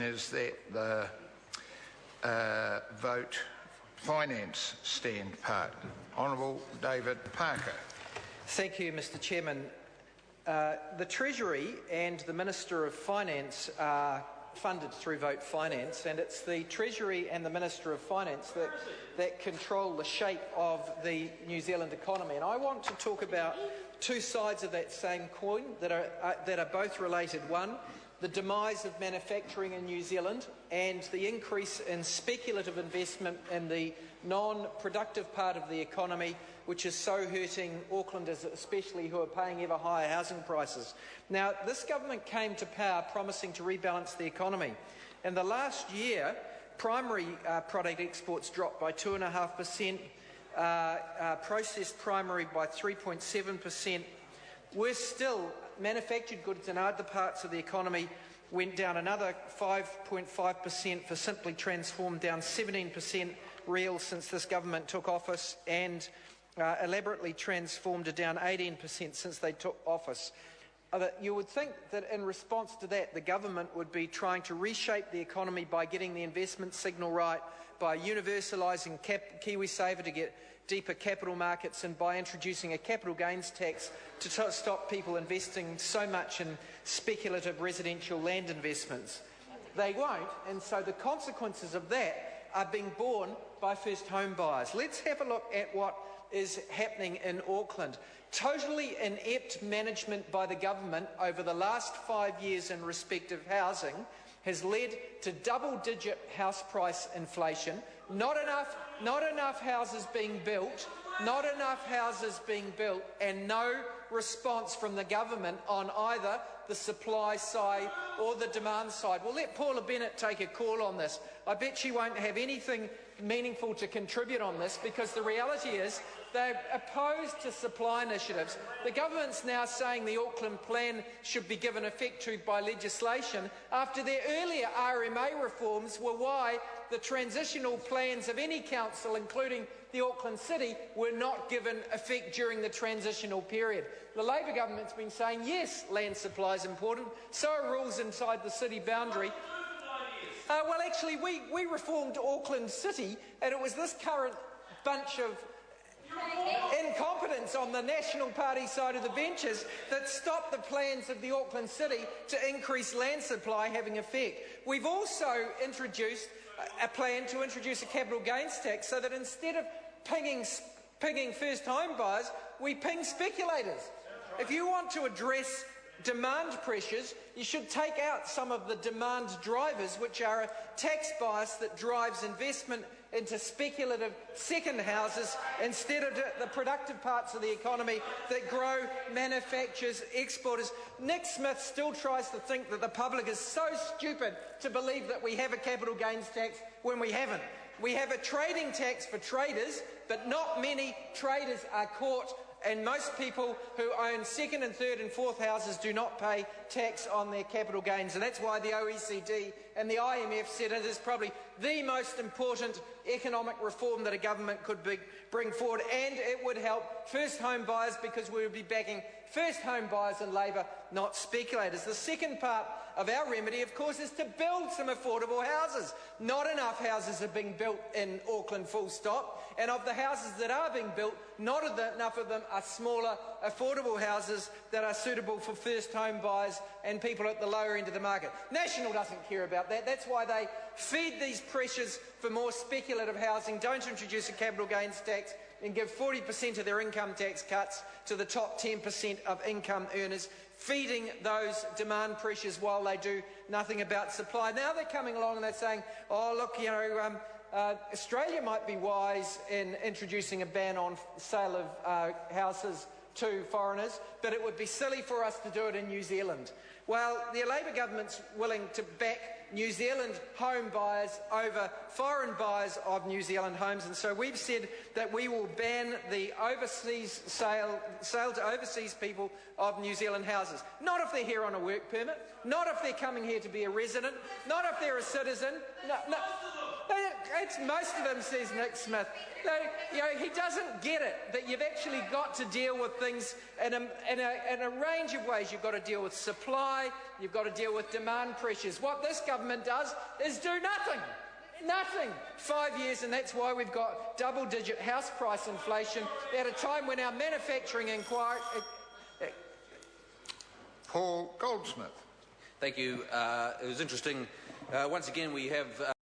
Is that the vote finance stand part? Honourable David Parker. Thank you, Mr Chairman. The Treasury and the Minister of Finance are funded through vote finance, and it's the Treasury and the Minister of Finance that control the shape of the New Zealand economy. And I want to talk about two sides of that same coin that are both related. One, the demise of manufacturing in New Zealand and the increase in speculative investment in the non-productive part of the economy, which is so hurting Aucklanders especially, who are paying ever higher housing prices. Now, this government came to power promising to rebalance the economy. In the last year, primary product exports dropped by 2.5%, processed primary by 3.7%. Worse still, manufactured goods in other parts of the economy went down another 5.5%, for simply transformed down 17% real since this government took office, and elaborately transformed are down 18% since they took office. You would think that in response to that, the government would be trying to reshape the economy by getting the investment signal right, by universalising KiwiSaver to get deeper capital markets, and by introducing a capital gains tax to stop people investing so much in speculative residential land investments. They won't, and so the consequences of that are being borne by first home buyers. Let's have a look at what is happening in Auckland. Totally inept management by the government over the last 5 years in respect of housing has led to double-digit house price inflation, not enough houses being built, and no response from the government on either the supply side or the demand side. We'll let Paula Bennett take a call on this. I bet she won't have anything meaningful to contribute on this, because the reality is they're opposed to supply initiatives. The government's now saying the Auckland plan should be given effect to by legislation, after their earlier RMA reforms were why the transitional plans of any council, including the Auckland City, were not given effect during the transitional period. The Labor government's been saying, yes, land supply is important, so are rules inside the city boundary. Well, actually, we reformed Auckland City, and it was this current bunch of incompetence on the National Party side of the benches that stopped the plans of the Auckland City to increase land supply having effect. We've also introduced a plan to introduce a capital gains tax, so that instead of pinging first home buyers, we ping speculators. If you want to address demand pressures, you should take out some of the demand drivers, which are a tax bias that drives investment into speculative second houses instead of the productive parts of the economy that grow, manufactures, exporters. Nick Smith still tries to think that the public is so stupid to believe that we have a capital gains tax when we haven't. We have a trading tax for traders, but not many traders are caught, and most people who own second and third and fourth houses do not pay tax on their capital gains. And that's why the OECD and the IMF said it is probably the most important economic reform that a government could bring forward, and it would help first home buyers, because we would be backing first home buyers and labour, not speculators. The second part of our remedy, of course, is to build some affordable houses. Not enough houses are being built in Auckland, full stop, and of the houses that are being built, not enough of them are smaller, affordable houses that are suitable for first home buyers and people at the lower end of the market. National doesn't care about that. That's why they feed these pressures for more speculative housing, don't introduce a capital gains tax, and give 40% of their income tax cuts to the top 10% of income earners, feeding those demand pressures while they do nothing about supply. Now they're coming along and they're saying, oh, look, Australia might be wise in introducing a ban on sale of houses to foreigners, but it would be silly for us to do it in New Zealand. Well, the Labor government's willing to back New Zealand home buyers over foreign buyers of New Zealand homes, and so we've said that we will ban the overseas sale to overseas people of New Zealand houses. Not if they're here on a work permit, not if they're coming here to be a resident, not if they're a citizen. No. It's most of them, says Nick Smith. He doesn't get it, that you've actually got to deal with things in a range of ways. You've got to deal with supply, supply, you've got to deal with demand pressures. What this government does is do nothing. Nothing. 5 years, and that's why we've got double-digit house price inflation at a time when our manufacturing Paul Goldsmith. Thank you. It was interesting. Once again, we have